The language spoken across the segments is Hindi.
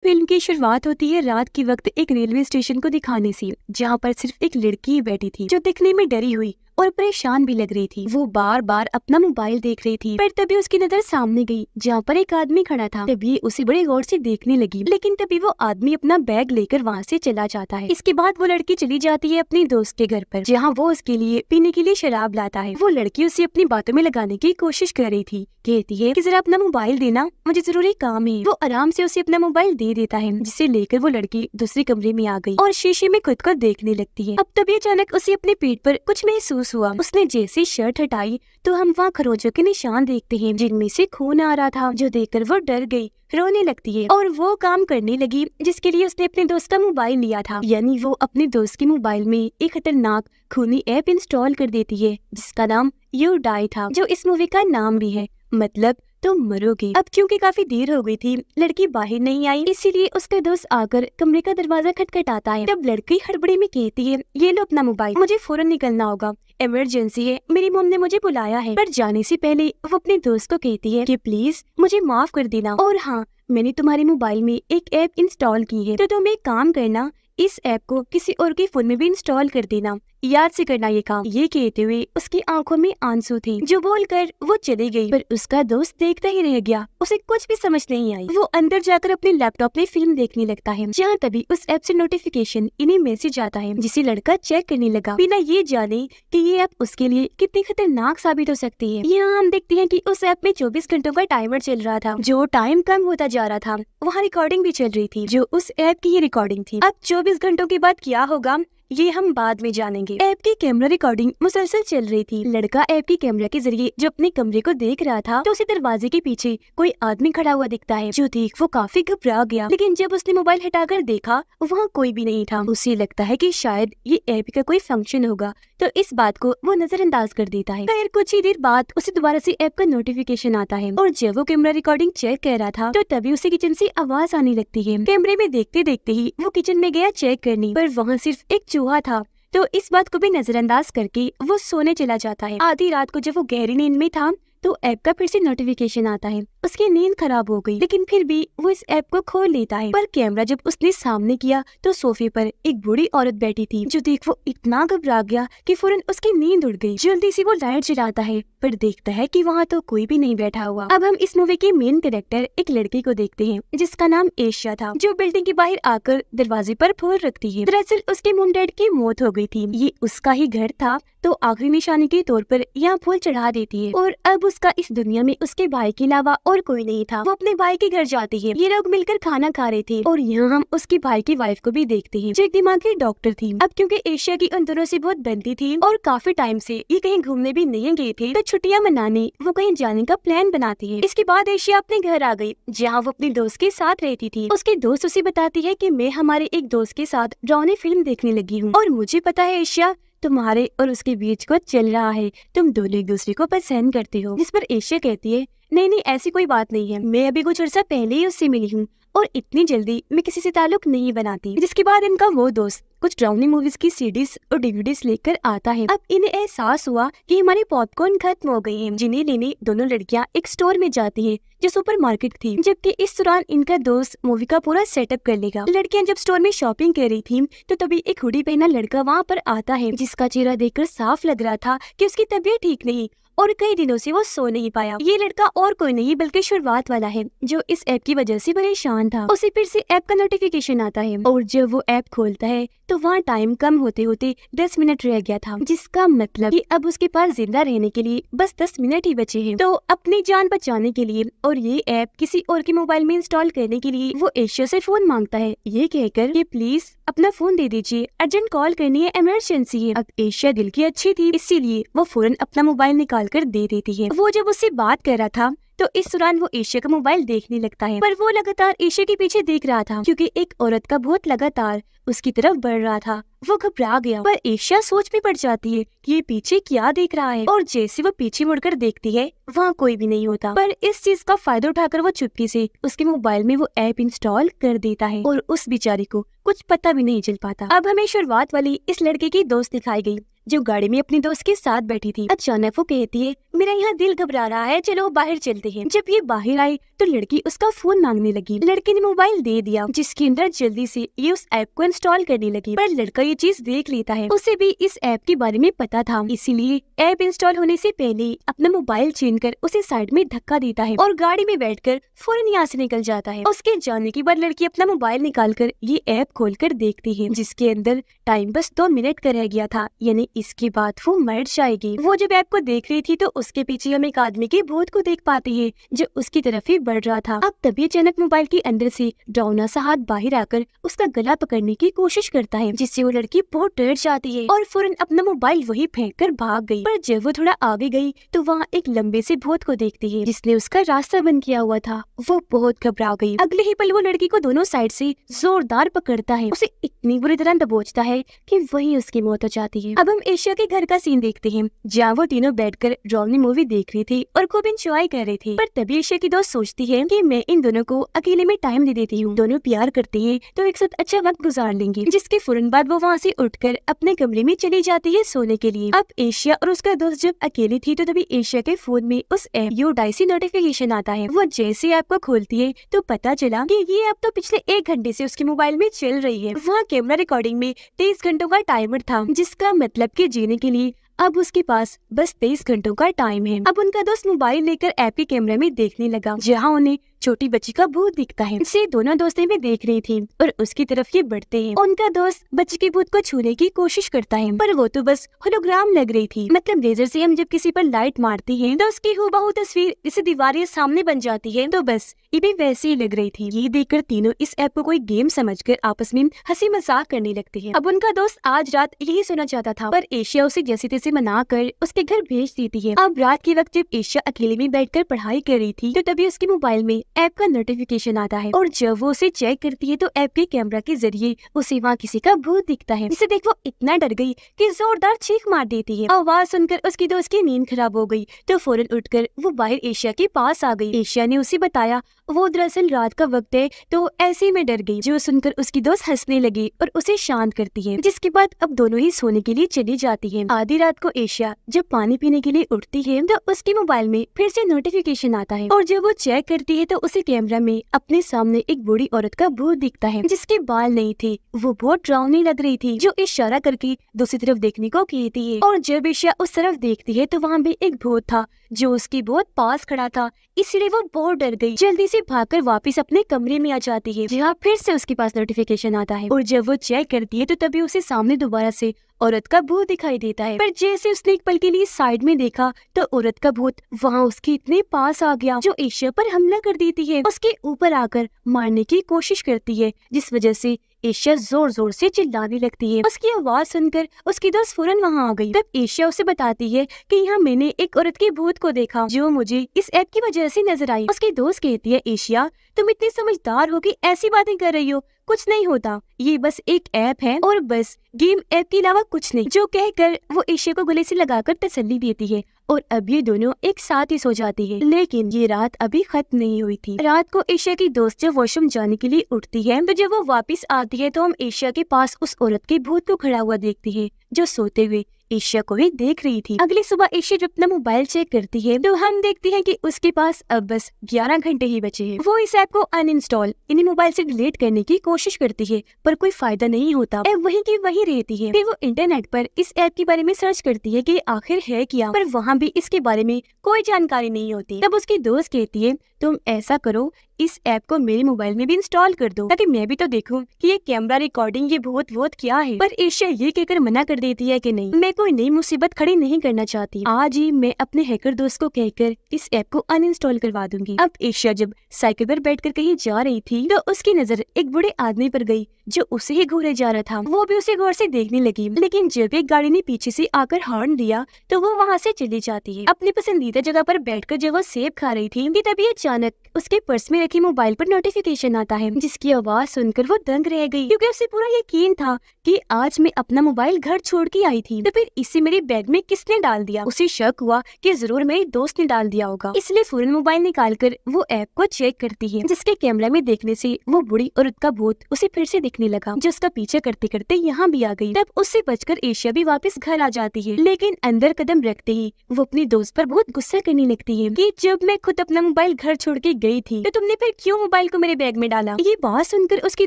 फिल्म की शुरुआत होती है रात के वक्त एक रेलवे स्टेशन को दिखाने से, जहाँ पर सिर्फ एक लड़की ही बैठी थी जो दिखने में डरी हुई और परेशान भी लग रही थी। वो बार बार अपना मोबाइल देख रही थी, पर तभी उसकी नजर सामने गई जहाँ पर एक आदमी खड़ा था। तभी उसे बड़े गौर से देखने लगी, लेकिन तभी वो आदमी अपना बैग लेकर वहाँ से चला जाता है। इसके बाद वो लड़की चली जाती है अपनी दोस्त के घर पर, जहाँ वो उसके लिए पीने के लिए शराब लाता है। वो लड़की उसे अपनी बातों में लगाने की कोशिश कर रही थी, कहती है कि जरा अपना मोबाइल देना, मुझे जरूरी काम है। वो आराम से उसे अपना मोबाइल दे देता है, जिसे लेकर वो लड़की दूसरे कमरे में आ गई और शीशे में खुद को देखने लगती है। अब तभी अचानक उसे अपने पेट पर कुछ महसूस हुआ। उसने जैसे शर्ट हटाई तो हम वहाँ खरोंचों के निशान देखते हैं, जिनमें से खून आ रहा था, जो देखकर वो डर गई, रोने लगती है और वो काम करने लगी जिसके लिए उसने अपने दोस्त का मोबाइल लिया था। यानी वो अपने दोस्त के मोबाइल में एक खतरनाक खूनी ऐप इंस्टॉल कर देती है, जिसका नाम यू डाई था, जो इस मूवी का नाम भी है, मतलब तुम मरोगे। अब क्योंकि काफी देर हो गई थी, लड़की बाहर नहीं आई, इसीलिए उसका दोस्त आकर कमरे का दरवाजा खटखटाता है। तब लड़की हड़बड़ी में कहती है, ये लो अपना मोबाइल, मुझे फौरन निकलना होगा, इमरजेंसी है, मेरी मम्मी ने मुझे बुलाया है। पर जाने से पहले वो अपने दोस्त को कहती है कि प्लीज मुझे माफ कर देना, और हाँ, मैंने तुम्हारे मोबाइल में एक ऐप इंस्टॉल की है, तो तुम एक काम करना, इस ऐप को किसी और के फोन में भी इंस्टॉल कर देना, याद से करना ये काम। ये कहते हुए उसकी आंखों में आंसू थे, जो बोलकर वो चली गई। पर उसका दोस्त देखता ही रह गया, उसे कुछ भी समझ नहीं आई। वो अंदर जाकर अपने लैपटॉप में फिल्म देखने लगता है, जहाँ तभी उस ऐप से नोटिफिकेशन इन्हें मैसेज आता है, जिसे लड़का चेक करने लगा, बिना ये जाने कि ये ऐप उसके लिए कितनी खतरनाक साबित हो सकती है। यहाँ हम देखते हैं कि उस ऐप में 24 घंटों का टाइमर चल रहा था। जो टाइम कम होता जा रहा था, वहाँ रिकॉर्डिंग भी चल रही थी, जो उस ऐप की ही रिकॉर्डिंग थी। अब 24 घंटों के बाद क्या होगा ये हम बाद में जानेंगे। ऐप की कैमरा रिकॉर्डिंग मुसलसल चल रही थी। लड़का ऐप की कैमरा के जरिए जो अपने कमरे को देख रहा था, तो उसे दरवाजे के पीछे कोई आदमी खड़ा हुआ दिखता है, जो देख वो काफी घबरा गया। लेकिन जब उसने मोबाइल हटाकर देखा, वहाँ कोई भी नहीं था। उसे लगता है कि शायद ये ऐप का कोई फंक्शन होगा, तो इस बात को वो नजरअंदाज कर देता है। फिर कुछ ही देर बाद उसे दोबारा से ऐप का नोटिफिकेशन आता है, और जब वो कैमरा रिकॉर्डिंग चेक कर रहा था, तो तभी उसे किचन से आवाज आने लगती है। कैमरे में देखते देखते ही वो किचन में गया चेक करने, पर वहाँ सिर्फ एक चूहा था। तो इस बात को भी नजरअंदाज करके वो सोने चला जाता है। आधी रात को जब वो गहरी नींद में था, तो ऐप का फिर से नोटिफिकेशन आता है। उसकी नींद खराब हो गई, लेकिन फिर भी वो इस ऐप को खोल लेता है। पर कैमरा जब उसने सामने किया, तो सोफे पर एक बूढ़ी औरत बैठी थी, जो देख वो इतना घबरा गया कि फौरन उसकी नींद उड़ गई। जल्दी से वो लाइट जलाता है, पर देखता है कि वहाँ तो कोई भी नहीं बैठा हुआ। अब हम इस मूवी के मेन कैरेक्टर एक लड़की को देखते हैं, जिसका नाम एशिया था, जो बिल्डिंग के बाहर आकर दरवाजे पर फूल रखती है। दरअसल उसके मॉम डैड की मौत हो गई थी, ये उसका ही घर था, तो आखिरी निशानी के तौर पर यहाँ फूल चढ़ा देती है। और अब उसका इस दुनिया में उसके भाई के अलावा और कोई नहीं था। वो अपने भाई के घर जाती है, ये लोग मिलकर खाना खा रहे थे, और यहाँ हम उसके भाई की वाइफ को भी देखते हैं, जो एक दिमागी डॉक्टर थी। अब क्योंकि एशिया की उन दोनों से बहुत बनती थी, और काफी टाइम से ये कहीं घूमने भी नहीं गए थे, तो छुट्टियां मनाने वो कहीं जाने का प्लान बनाती है। इसके बाद एशिया अपने घर आ गई, जहाँ वो अपनी दोस्त के साथ रहती थी। उसके दोस्त उसे बताती है कि मैं हमारे एक दोस्त के साथ डरावनी फिल्म देखने लगी हूँ, और मुझे पता है एशिया, तुम्हारे और उसके बीच कुछ चल रहा है, तुम दोनों एक दूसरे को पसंद करते हो। जिस पर एशिया कहती है, नहीं नहीं, ऐसी कोई बात नहीं है, मैं अभी कुछ अर्सा पहले ही उससे मिली हूँ, और इतनी जल्दी मैं किसी से ताल्लुक नहीं बनाती। जिसके बाद इनका वो दोस्त कुछ डरावनी मूवीज की सीडीज और डीवीडीज लेकर आता है। अब इन्हें एहसास हुआ कि हमारी पॉपकॉर्न खत्म हो गई है, जिन्हें लेने दोनों लड़कियां एक स्टोर में जाती है, जो सुपरमार्केट थी। जबकि इस दौरान इनका दोस्त मूवी का पूरा सेटअप कर लेगा। लड़कियां जब स्टोर में शॉपिंग कर रही थी, तो तभी एक हुडी पहना लड़का वहाँ पर आता है, जिसका चेहरा देखकर साफ लग रहा था कि उसकी तबीयत ठीक नहीं, और कई दिनों से वो सो नहीं पाया। ये लड़का और कोई नहीं बल्कि शुरुआत वाला है, जो इस ऐप की वजह से परेशान था। उसे फिर से ऐप का नोटिफिकेशन आता है, और जब वो ऐप खोलता है, तो वहाँ टाइम कम होते होते 10 मिनट रह गया था, जिसका मतलब कि अब उसके पास जिंदा रहने के लिए बस 10 मिनट ही बचे हैं। तो अपनी जान बचाने के लिए और ये ऐप किसी और के मोबाइल में इंस्टॉल करने के लिए वो एशिया से फोन मांगता है, ये कहकर कि प्लीज अपना फोन दे दीजिए, अर्जेंट कॉल करनी है, इमरजेंसी है। अब एशिया दिल की अच्छी थी, इसीलिए वो फौरन अपना मोबाइल निकाल कर दे देती है। वो जब उससे बात कर रहा था, तो इस दौरान वो एशिया का मोबाइल देखने लगता है, पर वो लगातार एशिया के पीछे देख रहा था, क्योंकि एक औरत का भूत लगातार उसकी तरफ बढ़ रहा था। वो घबरा गया, पर एशिया सोच में पड़ जाती है कि ये पीछे क्या देख रहा है, और जैसे वो पीछे मुड़कर देखती है, वहाँ कोई भी नहीं होता। पर इस चीज का फायदा उठाकर वो चुपके से उसके मोबाइल में वो ऐप इंस्टॉल कर देता है, और उस बेचारी को कुछ पता भी नहीं चल पाता। अब हमें शुरुआत वाली इस लड़के की दोस्त दिखाई गई जो गाड़ी में अपनी दोस्त के साथ बैठी थी। अचानक वो कहती है, मेरा यहाँ दिल घबरा रहा है, चलो बाहर चलते हैं। जब ये बाहर आई तो लड़की उसका फोन मांगने लगी। लड़के ने मोबाइल दे दिया जिसके अंदर जल्दी से ये उस ऐप को इंस्टॉल करने लगी। पर लड़का ये चीज देख लेता है, उसे भी इस ऐप के बारे में पता था, इसीलिए ऐप इंस्टॉल होने से पहले अपना मोबाइल छीन कर उसे साइड में धक्का देता है और गाड़ी में बैठकर फौरन यहाँ से निकल जाता है। उसके जाने के बाद लड़की अपना मोबाइल निकाल कर ये ऐप खोल कर देखती है जिसके अंदर टाइम बस 2 मिनट का रह गया था, यानी इसके बाद वो मर जाएगी। वो जब ऐप को देख रही थी तो उसके पीछे हम एक आदमी के भूत को देख पाते हैं जो उसकी तरफ ही बढ़ रहा था। अब तभी अचानक मोबाइल के अंदर से डरावना सा हाथ बाहर आकर उसका गला पकड़ने की कोशिश करता है जिससे वो लड़की बहुत डर जाती है और फौरन अपना मोबाइल वही फेंक कर भाग गई। पर जब वो थोड़ा आगे गई तो वहाँ एक लंबे से भूत को देखती है जिसने उसका रास्ता बंद किया हुआ था। वो बहुत घबरा गई। अगले ही पल वो लड़की को दोनों साइड से जोरदार पकड़ता है, उसे इतनी बुरी तरह दबोचता है कि वही उसकी मौत हो जाती है। अब हम एशिया के घर का सीन देखते हैं जहाँ वो तीनों बैठकर डरावनी मूवी देख रही थी और खूब एंजॉय कर रहे थे। पर तभी एशिया की दोस्त सोचती है कि मैं इन दोनों को अकेले में टाइम दे देती हूँ, दोनों प्यार करते हैं तो एक साथ अच्छा वक्त गुजार लेंगे। जिसके फौरन बाद वो वहाँ से उठकर अपने कमरे में चली जाती है सोने के लिए। अब एशिया और उसका दोस्त जब अकेली थी तो तभी एशिया के फोन में उस ऐप यूडाइसी नोटिफिकेशन आता है। वो जैसे ऐप को खोलती है तो पता चला कि ये ऐप तो पिछले 1 घंटे से उसके मोबाइल में चल रही है। वहाँ कैमरा रिकॉर्डिंग में 23 घंटों का टाइमर था जिसका मतलब कि जीने के लिए अब उसके पास बस 23 घंटों का टाइम है। अब उनका दोस्त मोबाइल लेकर ऐप के कैमरे में देखने लगा जहाँ उन्हें छोटी बच्ची का भूत दिखता है। इसे दोनों दोस्तें भी देख रही थी और उसकी तरफ ये बढ़ते हैं। उनका दोस्त बच्ची के भूत को छूने की कोशिश करता है पर वो तो बस होलोग्राम लग रही थी। मतलब लेजर से हम जब किसी पर लाइट मारते हैं तो उसकी हूबहू तस्वीर जैसे दीवारें सामने बन जाती है, तो बस ये भी वैसे ही लग रही थी। ये देखकर तीनों इस ऐप को कोई गेम समझकर आपस में हंसी मजाक करने लगते हैं। अब उनका दोस्त आज रात यही सोना चाहता था पर एशिया उसे जैसे तैसे मना कर उसके घर भेज देती है। अब रात के वक्त जब एशिया अकेले में बैठकर पढ़ाई कर रही थी तो तभी उसके मोबाइल में ऐप का नोटिफिकेशन आता है और जब वो उसे चेक करती है तो ऐप के कैमरा के जरिए उसे वहाँ किसी का भूत दिखता है जिसे देख वो इतना डर गई कि जोरदार चीख मार देती है। आवाज सुनकर उसकी दोस्त की नींद खराब हो गई तो फौरन उठकर वो बाहर एशिया के पास आ गई। एशिया ने उसे बताया वो दरअसल रात का वक्त है तो ऐसे में डर गई। जो सुनकर उसकी दोस्त हंसने लगी और उसे शांत करती है जिसके बाद अब दोनों ही सोने के लिए चली जाती है। आधी रात को एशिया जब पानी पीने के लिए उठती है तो उसके मोबाइल में फिर से नोटिफिकेशन आता है और जब वो चेक करती है तो उसे कैमरा में अपने सामने एक बूढ़ी औरत का भूत दिखता है जिसके बाल नहीं थे। वो बहुत डरावनी लग रही थी जो इशारा करके दूसरी तरफ देखने को कहती है और जब एशिया उस तरफ देखती है तो वहाँ भी एक भूत था जो उसके बहुत पास खड़ा था, इसलिए वो बहुत डर गई। जल्दी से भागकर वापस अपने कमरे में आ जाती है जहाँ फिर से उसके पास नोटिफिकेशन आता है और जब वो चेक करती है तो तभी उसे सामने दोबारा से औरत का भूत दिखाई देता है। पर जैसे उसने एक पल के लिए साइड में देखा तो औरत का भूत वहाँ उसके इतने पास आ गया जो एशिया पर हमला कर देती है, उसके ऊपर आकर मारने की कोशिश करती है जिस वजह से एशिया जोर जोर से चिल्लाने लगती है। उसकी आवाज सुनकर उसकी दोस्त फौरन वहाँ आ गई। तब एशिया उसे बताती है कि यहाँ मैंने एक औरत के भूत को देखा जो मुझे इस ऐप की वजह से नजर आई। उसकी दोस्त कहती है, एशिया तुम इतनी समझदार हो कि ऐसी बातें कर रही हो, कुछ नहीं होता, ये बस एक ऐप है और बस गेम ऐप के अलावा कुछ नहीं। जो कहकर वो एशिया को गले से लगाकर तसल्ली देती है और अब ये दोनों एक साथ ही सो जाती है। लेकिन ये रात अभी खत्म नहीं हुई थी। रात को एशिया की दोस्त जब वॉशरूम जाने के लिए उठती है तो जब वो वापस आती है तो हम एशिया के पास उस औरत के भूत को खड़ा हुआ देखती है जो सोते हुए एशिया को ही देख रही थी। अगली सुबह एशिया जब अपना मोबाइल चेक करती है तो हम देखते हैं कि उसके पास अब बस 11 घंटे ही बचे हैं। वो इस ऐप को अनइंस्टॉल इन्हीं मोबाइल से डिलीट करने की कोशिश करती है पर कोई फायदा नहीं होता। ऐप वहीं की वहीं रहती है। फिर वो इंटरनेट पर इस ऐप के बारे में सर्च करती है कि आखिर है क्या, पर वहाँ भी इसके बारे में कोई जानकारी नहीं होती। तब उसकी दोस्त कहती है, तुम ऐसा करो इस ऐप को मेरे मोबाइल में भी इंस्टॉल कर दो ताकि मैं भी तो देखूं कि ये कैमरा रिकॉर्डिंग ये बहुत क्या है। पर एशिया ये कहकर मना कर देती है कि नहीं, मैं कोई नई मुसीबत खड़ी नहीं करना चाहती। आज ही मैं अपने हैकर दोस्त को कहकर इस ऐप को अनइंस्टॉल करवा दूंगी। अब एशिया जब साइकिल पर बैठकर कहीं जा रही थी तो उसकी नजर एक बूढ़े आदमी पर गई जो उसे ही घूरे जा रहा था। वो भी उसे गौर से देखने लगी, लेकिन जब एक गाड़ी ने पीछे से आकर हॉर्न दिया तो वो वहाँ से चली जाती है। अपनी पसंदीदा जगह पर बैठकर जब वो सेब खा रही थी कि तभी अचानक उसके पर्स में रखी मोबाइल पर नोटिफिकेशन आता है जिसकी आवाज सुनकर वो दंग रह गई क्योंकि उसे पूरा यकीन था कि कि आज मैं अपना मोबाइल घर छोड़ के आई थी, तो फिर इसे मेरे बैग में किसने डाल दिया। उसे शक हुआ कि जरूर मेरे दोस्त ने डाल दिया होगा, इसलिए फौरन मोबाइल निकालकर वो ऐप को चेक करती है, जिसके कैमरा में देखने से वो बुढ़ी औरत का भूत उसे फिर से दिखने लगा, जो उसका पीछा करते करते यहाँ भी आ गई। तब उससे बचकर एशिया भी वापस घर आ जाती है, लेकिन अंदर कदम रखते ही वो अपनी दोस्त पर बहुत गुस्सा करने लगती है कि जब मैं खुद अपना मोबाइल घर छोड़ के गई थी तो तुमने फिर क्यों मोबाइल को मेरे बैग में डाला। ये बात सुनकर उसकी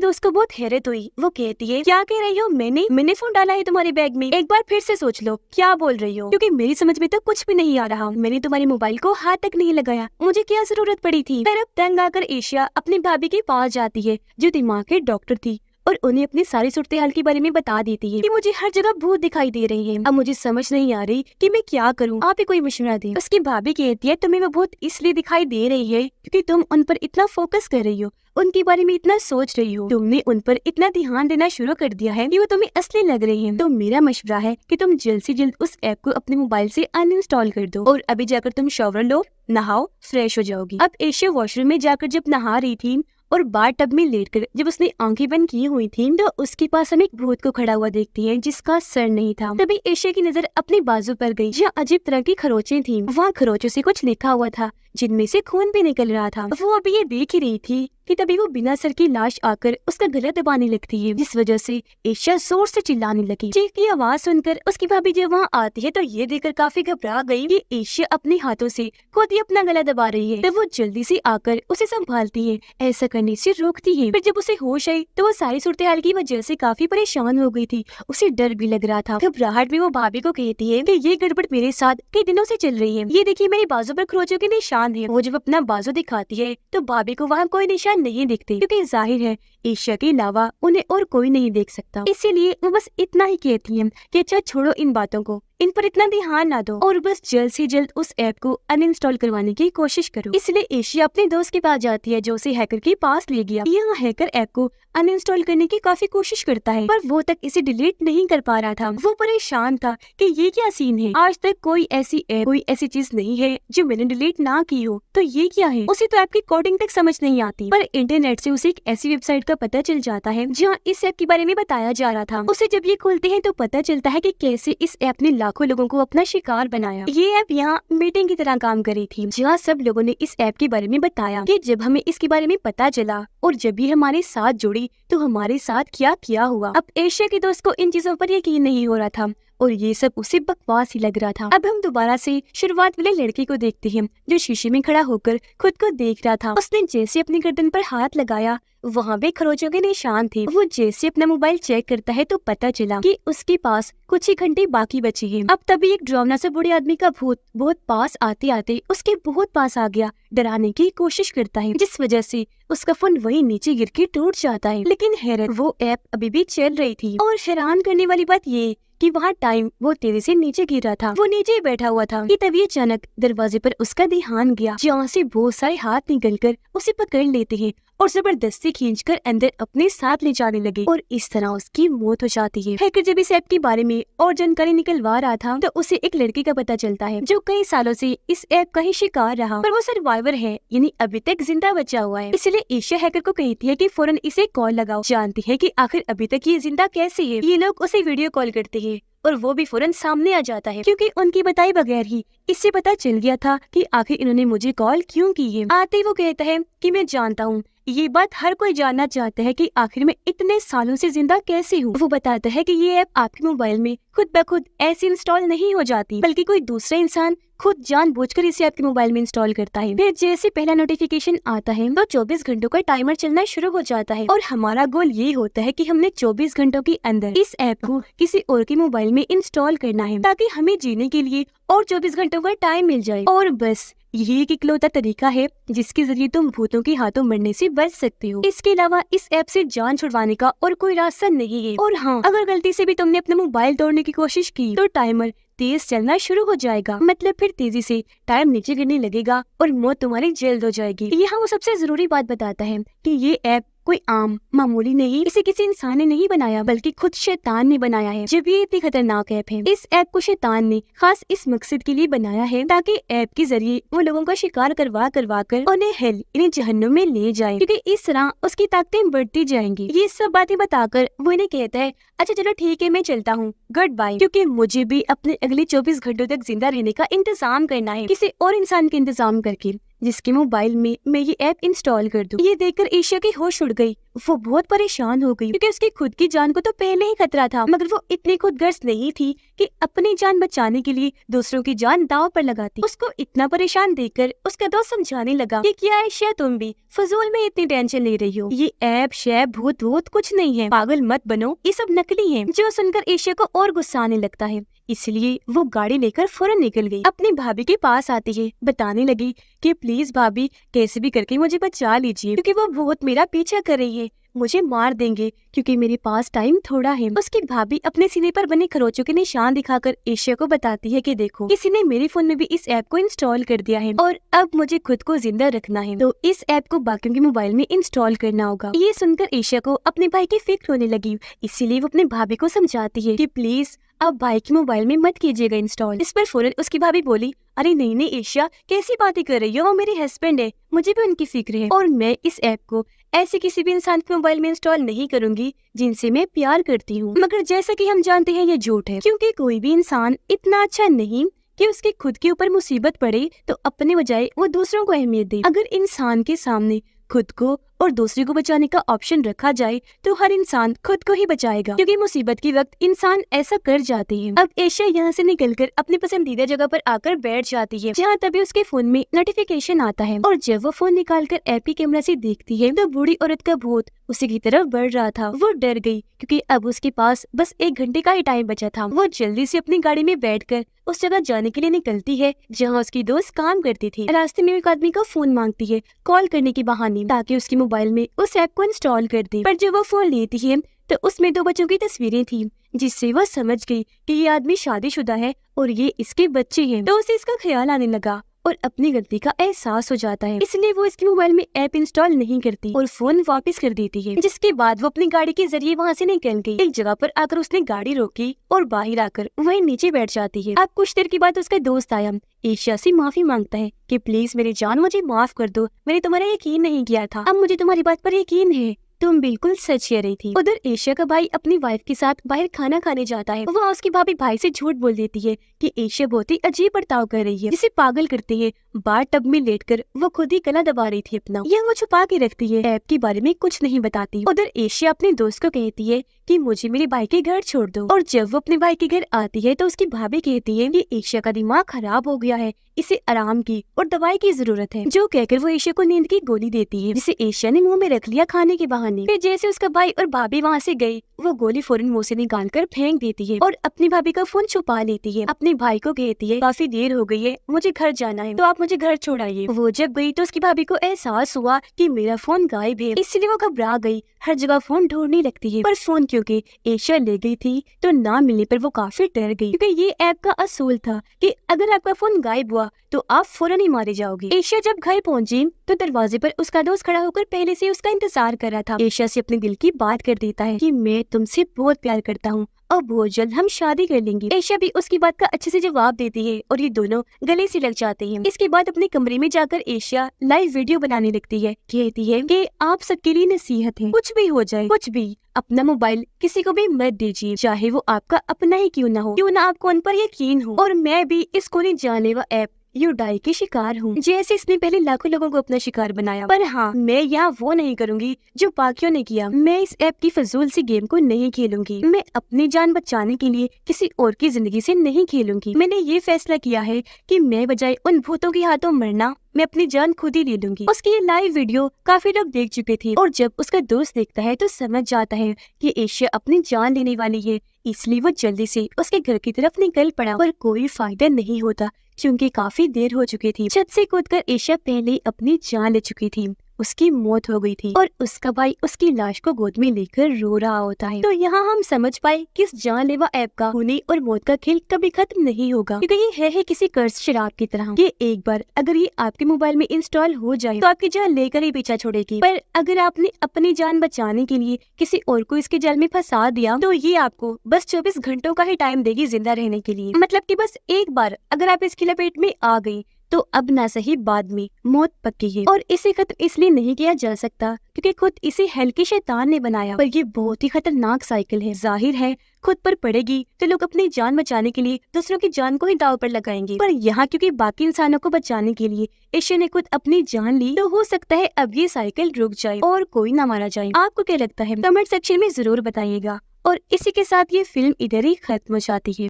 दोस्त को बहुत हैरत हुई। वो कहती है, क्या कह रही हो, मैंने फोन डाला है तुम्हारे बैग में, एक बार फिर से सोच लो क्या बोल रही हो, क्योंकि मेरी समझ में तो कुछ भी नहीं आ रहा। मैंने तुम्हारे मोबाइल को हाथ तक नहीं लगाया, मुझे क्या जरूरत पड़ी थी। फिर अब तंग आकर एशिया अपनी भाभी के पास जाती है, जो दिमाग के डॉक्टर थी, और उन्हें अपनी सारी सूरत हाल के बारे में बता देती है कि मुझे हर जगह भूत दिखाई दे रही है। अब मुझे समझ नहीं आ रही कि मैं क्या करूं, आप ही कोई मशवरा दें। उसकी भाभी कहती है, तुम्हें वो भूत इसलिए दिखाई दे रही है क्योंकि तुम उन पर इतना फोकस कर रही हो, उनके बारे में इतना सोच रही हो, तुमने उन पर इतना ध्यान देना शुरू कर दिया है कि वो तुम्हें असली लग रही है। तो मेरा मशवरा है कि तुम जल्द से जल्द उस ऐप को अपने मोबाइल से अनइंस्टॉल कर दो और अभी जाकर तुम शॉवर लो, नहाओ, फ्रेश हो जाओगी। अब एशिया वॉशरूम में जाकर जब नहा रही थी और बार टब में लेटकर जब उसने आंखें बंद की हुई थी, तो उसके पास हम एक भूत को खड़ा हुआ देखती है जिसका सर नहीं था। तभी एशिया की नजर अपनी बाजू पर गई, जहाँ अजीब तरह की खरोचें थी। वहाँ खरोचों से कुछ लिखा हुआ था, जिनमें से खून भी निकल रहा था। वो अभी ये देख ही रही थी कि तभी वो बिना सर की लाश आकर उसका गला दबाने लगती है, जिस वजह से एशिया जोर से चिल्लाने लगी। चीख की आवाज सुनकर उसकी भाभी जब वहाँ आती है तो ये देखकर काफी घबरा गई कि एशिया अपने हाथों से खुद ही अपना गला दबा रही है। तो वो जल्दी से आकर उसे संभालती है, ऐसा करने से रोकती है। फिर जब उसे होश आई तो वो सारी सूरत हाल की वजह से काफी परेशान हो गई थी, उसे डर भी लग रहा था। घबराहट में वो भाभी को कहती है कि ये गड़बड़ मेरे साथ कई दिनों से चल रही है, ये देखिए मेरे बाजू पर खरोचों के निशान है। वो जब अपना बाजू दिखाती है तो भाभी को वहाँ कोई निशान नहीं दिखते, क्योंकि जाहिर है एशिया के अलावा उन्हें और कोई नहीं देख सकता। इसीलिए वो बस इतना ही कहती है कि अच्छा छोड़ो इन बातों को, इन पर इतना ध्यान ना दो और बस जल्द से जल्द उस ऐप को अनइंस्टॉल करवाने की कोशिश करो। इसलिए एशिया अपने दोस्त के पास जाती है, जो उसे हैकर के पास ले गया। यहाँ हैकर ऐप को अनइंस्टॉल करने की काफी कोशिश करता है, पर वो तक इसे डिलीट नहीं कर पा रहा था। वो परेशान था कि ये क्या सीन है, आज तक कोई ऐसी ऐप, कोई ऐसी चीज नहीं है जो मैंने डिलीट ना की हो, तो ये क्या है। उसे तो ऐप की कोडिंग तक समझ नहीं आती, पर इंटरनेट से उसे एक ऐसी वेबसाइट का पता चल जाता है जहाँ इस ऐप के बारे में बताया जा रहा था। उसे जब ये खोलते हैं तो पता चलता है कि कैसे इस ऐप ने लाखों लोगों को अपना शिकार बनाया। ये ऐप यहाँ मीटिंग की तरह काम कर रही थी, जहाँ सब लोगों ने इस ऐप के बारे में बताया कि जब हमें इसके बारे में पता चला और जब ये हमारे साथ जुड़ी तो हमारे साथ क्या क्या हुआ। अब एशिया के दोस्त को इन चीजों पर यकीन नहीं हो रहा था और ये सब उसे बकवास ही लग रहा था। अब हम दोबारा से शुरुआत वाले लड़के को देखते हैं, जो शीशे में खड़ा होकर खुद को देख रहा था। उसने जैसे अपनी गर्दन पर हाथ लगाया, वहाँ पे खरोचों के निशान थे। वो जैसे अपना मोबाइल चेक करता है तो पता चला कि उसके पास कुछ ही घंटे बाकी बचे हैं। अब तभी एक डरावना सा बूढ़े आदमी का भूत बहुत पास आते आते उसके बहुत पास आ गया, डराने की कोशिश करता है, जिस वजह से उसका फोन वहीं नीचे गिर के टूट जाता है। लेकिन हैरत, वो ऐप अभी भी चल रही थी और हैरान करने वाली बात ये कि वहाँ टाइम बहुत तेजी से नीचे गिर रहा था। वो नीचे ही बैठा हुआ था कि तभी अचानक दरवाजे पर उसका ध्यान गया, जहाँ से बहुत सारे हाथ निकलकर उसे पकड़ लेते हैं और जबरदस्ती खींचकर अंदर अपने साथ ले जाने लगे और इस तरह उसकी मौत हो जाती है। हैकर जब इस ऐप के बारे में और जानकारी निकलवा रहा था तो उसे एक लड़के का पता चलता है, जो कई सालों से इस ऐप का ही शिकार रहा, पर वो सर्वाइवर है, यानी अभी तक जिंदा बचा हुआ है। इसलिए एशिया हैकर को कहती है कि फौरन इसे कॉल लगाओ। जानती है कि आखिर अभी तक ये जिंदा कैसे है। ये लोग उसे वीडियो कॉल करते हैं और वो भी फौरन सामने आ जाता है, क्योंकि उनकी बताए बगैर ही इससे पता चल गया था कि आखिर इन्होंने मुझे कॉल क्यों की है। आते ही वो कहता है कि मैं जानता हूँ, ये बात हर कोई जानना चाहता है कि आखिर मैं इतने सालों से जिंदा कैसे हूँ। वो बताता है कि ये ऐप आपके मोबाइल में खुद ब खुद ऐसे इंस्टॉल नहीं हो जाती, बल्कि कोई दूसरा इंसान खुद जानबूझकर इसे आपके मोबाइल में इंस्टॉल करता है। फिर जैसे पहला नोटिफिकेशन आता है तो 24 घंटों का टाइमर चलना शुरू हो जाता है और हमारा गोल ये होता है कि हमने 24 घंटों के अंदर इस ऐप को किसी और के मोबाइल में इंस्टॉल करना है, ताकि हमें जीने के लिए और 24 घंटों का टाइम मिल जाए। और बस यही एक इकलौता तरीका है जिसके जरिए तुम भूतों के हाथों मरने से बच सकते हो। इसके अलावा इस ऐप से जान छुड़वाने का और कोई रास्ता नहीं है। और हाँ, अगर गलती से भी तुमने अपना मोबाइल तोड़ने की कोशिश की तो टाइमर तेज चलना शुरू हो जाएगा, मतलब फिर तेजी से टाइम नीचे गिरने लगेगा और मौत तुम्हारी जल्द हो जाएगी। यहाँ वो सबसे जरूरी बात बताता है कि ये ऐप कोई आम मामूली नहीं, इसे किसी इंसान ने नहीं बनाया बल्कि खुद शैतान ने बनाया है। जब ये इतनी खतरनाक ऐप है, इस ऐप को शैतान ने खास इस मकसद के लिए बनाया है ताकि ऐप के जरिए वो लोगों का शिकार करवा कर उन्हें हेल यानी जहन्नुम में ले जाए, क्योंकि इस तरह उसकी ताकतें बढ़ती जाएंगी। ये सब बातें बताकर वो इन्हें कहता है, अच्छा चलो ठीक है, मैं चलता हूँ, गुड बाय, क्योंकि मुझे भी अपने अगले 24 घंटों तक जिंदा रहने का इंतजाम करना है, किसी और इंसान के इंतजाम करके जिसके मोबाइल में मैं ये ऐप इंस्टॉल कर दूं। ये देखकर एशिया की होश उड़ गई। वो बहुत परेशान हो गई क्योंकि उसकी खुद की जान को तो पहले ही खतरा था, मगर वो इतनी खुदगर्ज नहीं थी कि अपनी जान बचाने के लिए दूसरों की जान दांव पर लगाती। उसको इतना परेशान देखकर उसका दोस्त समझाने लगा कि क्या एशिया, तुम भी फजूल में इतनी टेंशन ले रही हो, ये ऐप शैप भूत वूत कुछ नहीं है, पागल मत बनो, ये सब नकली है। जो सुनकर एशिया को और गुस्सा आने लगता है, इसलिए वो गाड़ी लेकर फौरन निकल गई। अपनी भाभी के पास आती है, बताने लगी कि प्लीज भाभी कैसे भी करके मुझे बचा लीजिए, क्योंकि वो बहुत मेरा पीछा कर रही है, मुझे मार देंगे क्योंकि मेरे पास टाइम थोड़ा है। उसकी भाभी अपने सीने पर बने खरोचों के निशान दिखाकर एशिया को बताती है कि देखो, किसी ने मेरे फोन में भी इस ऐप को इंस्टॉल कर दिया है और अब मुझे खुद को जिंदा रखना है, तो इस ऐप को बाकियों के मोबाइल में इंस्टॉल करना होगा। ये सुनकर एशिया को अपने भाई की फिक्र होने लगी, इसीलिए वो अपने भाभी को समझाती है कि प्लीज अब भाई के मोबाइल में मत कीजिएगा इंस्टॉल। इस पर फौरन उसकी भाभी बोली, अरे नहीं नहीं एशिया, कैसी बातें कर रही हो, वो मेरे हस्बैंड है, मुझे भी उनकी फिक्र है और मैं इस ऐप को ऐसे किसी भी इंसान के मोबाइल में इंस्टॉल नहीं करूंगी जिनसे मैं प्यार करती हूँ। मगर जैसा कि हम जानते हैं ये झूठ है, क्योंकि कोई भी इंसान इतना अच्छा नहीं कि उसके खुद के ऊपर मुसीबत पड़े तो अपने बजाय वो दूसरों को अहमियत दे। अगर इंसान के सामने खुद को और दूसरे को बचाने का ऑप्शन रखा जाए तो हर इंसान खुद को ही बचाएगा, क्योंकि मुसीबत के वक्त इंसान ऐसा कर जाते हैं। अब एशिया यहाँ से निकलकर अपनी पसंदीदा जगह पर आकर बैठ जाती है, जहाँ तभी उसके फोन में नोटिफिकेशन आता है और जब वो फोन निकालकर ऐप की कैमरा से देखती है तो बूढ़ी औरत का भूत उसी की तरफ बढ़ रहा था। वो डर गई क्योंकि अब उसके पास बस 1 घंटे का ही टाइम बचा था। वो जल्दी से अपनी गाड़ी में बैठकर उस जगह जाने के लिए निकलती है जहाँ उसकी दोस्त काम करती थी। रास्ते में एक आदमी का फोन मांगती है कॉल करने के बहाने, ताकि उसके मोबाइल में उस ऐप को इंस्टॉल कर दे। पर जब वो फोन लेती है तो उसमें 2 बच्चों की तस्वीरें थी, जिससे वो समझ गई कि ये आदमी शादीशुदा है और ये इसके बच्चे हैं। तो उसे इसका ख्याल आने लगा और अपनी गलती का एहसास हो जाता है, इसलिए वो इसके मोबाइल में ऐप इंस्टॉल नहीं करती और फोन वापस कर देती है। जिसके बाद वो अपनी गाड़ी के जरिए वहाँ से निकल गई। एक जगह पर आकर उसने गाड़ी रोकी और बाहर आकर वहीं नीचे बैठ जाती है। अब कुछ देर के बाद उसका दोस्त आया, एशिया से माफी मांगता है कि प्लीज मेरी जान, मुझे माफ कर दो, मैंने तुम्हारा यकीन नहीं किया था, अब मुझे तुम्हारी बात पर यकीन है, तुम बिल्कुल सच कह रही थी। उधर एशिया का भाई अपनी वाइफ के साथ बाहर खाना खाने जाता है। वहाँ उसकी भाभी भाई से झूठ बोल देती है कि एशिया बहुत ही अजीब बर्ताव कर रही है, जिसे पागल करती है। बार टब में लेटकर वो खुद ही गला दबा रही थी अपना, यह वो छुपा के रखती है, ऐप के बारे में कुछ नहीं बताती। उधर एशिया अपने दोस्त को कहती है कि मुझे मेरे भाई के घर छोड़ दो, और जब वो अपने भाई के घर आती है तो उसकी भाभी कहती है कि एशिया का दिमाग खराब हो गया है, इसे आराम की और दवाई की जरूरत है। जो कहकर वो एशिया को नींद की गोली देती है, जिसे एशिया ने मुंह में रख लिया खाने के बहाने। फिर जैसे उसका भाई और भाभी वहाँ से गई, वो गोली फौरन मुंह से निकाल कर फेंक देती है और अपनी भाभी का फोन छुपा लेती है। अपने भाई को कहती है काफी देर हो गई है, मुझे घर जाना है, तो आप मुझे घर छोड़ाइए। वो जब गई तो उसकी भाभी को एहसास हुआ कि मेरा फोन गायब है, इसलिए वो घबरा गई, हर जगह फोन ढूंढने लगती है। पर फोन क्योंकि एशिया ले गई थी तो ना मिलने पर वो काफी डर गई, क्योंकि ये ऐप का असूल था कि अगर आपका फोन गायब हुआ तो आप फौरन ही मारे जाओगे। एशिया जब घर पहुंची तो दरवाजे पर उसका दोस्त खड़ा होकर पहले से उसका इंतजार कर रहा था। एशिया से अपने दिल की बात कर देता है कि मैं तुमसे बहुत प्यार करता हूँ और बहुत जल्द हम शादी कर लेंगे। एशिया भी उसकी बात का अच्छे से जवाब देती है और ये दोनों गले से लग जाते हैं। इसके बाद अपने कमरे में जाकर एशिया लाइव वीडियो बनाने लगती है, कहती है कि आप सबके लिए नसीहत है, कुछ भी हो जाए, कुछ भी, अपना मोबाइल किसी को भी मत दीजिए, चाहे वो आपका अपना ही क्यों ना हो, क्यों ना आपको उन पर यकीन हो। और मैं भी इस कोई जानलेवा ऐप यूडाई की शिकार हूँ, जैसे इसने पहले लाखों लोगों को अपना शिकार बनाया। पर हाँ, मैं यहाँ वो नहीं करूँगी जो बाकियों ने किया। मैं इस ऐप की फजूल सी गेम को नहीं खेलूंगी। मैं अपनी जान बचाने के लिए किसी और की जिंदगी से नहीं खेलूंगी। मैंने ये फैसला किया है कि मैं बजाय उन भूतों के हाथों मरना, मैं अपनी जान खुद ही ले लूंगी। उसकी ये लाइव वीडियो काफी लोग देख चुके थे और जब उसका दोस्त देखता है तो समझ जाता है कि एशिया अपनी जान लेने वाली है, इसलिए वो जल्दी से उसके घर की तरफ निकल पड़ा। पर कोई फायदा नहीं होता क्योंकि काफी देर हो चुकी थी। छत से कूदकर एशिया पहले ही अपनी जान ले चुकी थी। उसकी मौत हो गई थी और उसका भाई उसकी लाश को गोद में लेकर रो रहा होता है। तो यहाँ हम समझ पाए कि इस जानलेवा ऐप का खूनी और मौत का खेल कभी खत्म नहीं होगा, क्योंकि ये है किसी कर्ज शराब की तरह। ये एक बार अगर ये आपके मोबाइल में इंस्टॉल हो जाए तो आपकी जान लेकर ही पीछा छोड़ेगी, पर अगर आपने अपनी जान बचाने के लिए किसी और को इसके जाल में फंसा दिया तो ये आपको बस 24 घंटों का ही टाइम देगी जिंदा रहने के लिए। मतलब कि बस एक बार अगर आप इसकी लपेट में आ गई तो अब ना सही बाद में मौत पक्की है। और इसे खत्म इसलिए नहीं किया जा सकता क्योंकि खुद इसे हल्के शैतान ने बनाया, पर ये बहुत ही खतरनाक साइकिल है। जाहिर है खुद पर पड़ेगी तो लोग अपनी जान बचाने के लिए दूसरों की जान को ही दांव पर लगाएंगे, पर यहाँ क्योंकि बाकी इंसानों को बचाने के लिए ईश्वर ने खुद अपनी जान ली तो हो सकता है अब ये साइकिल रुक जाए और कोई ना मारा जाए। आपको क्या लगता है कमेंट सेक्शन में जरूर बताइएगा। और इसी के साथ ये फिल्म इधर ही खत्म हो जाती है।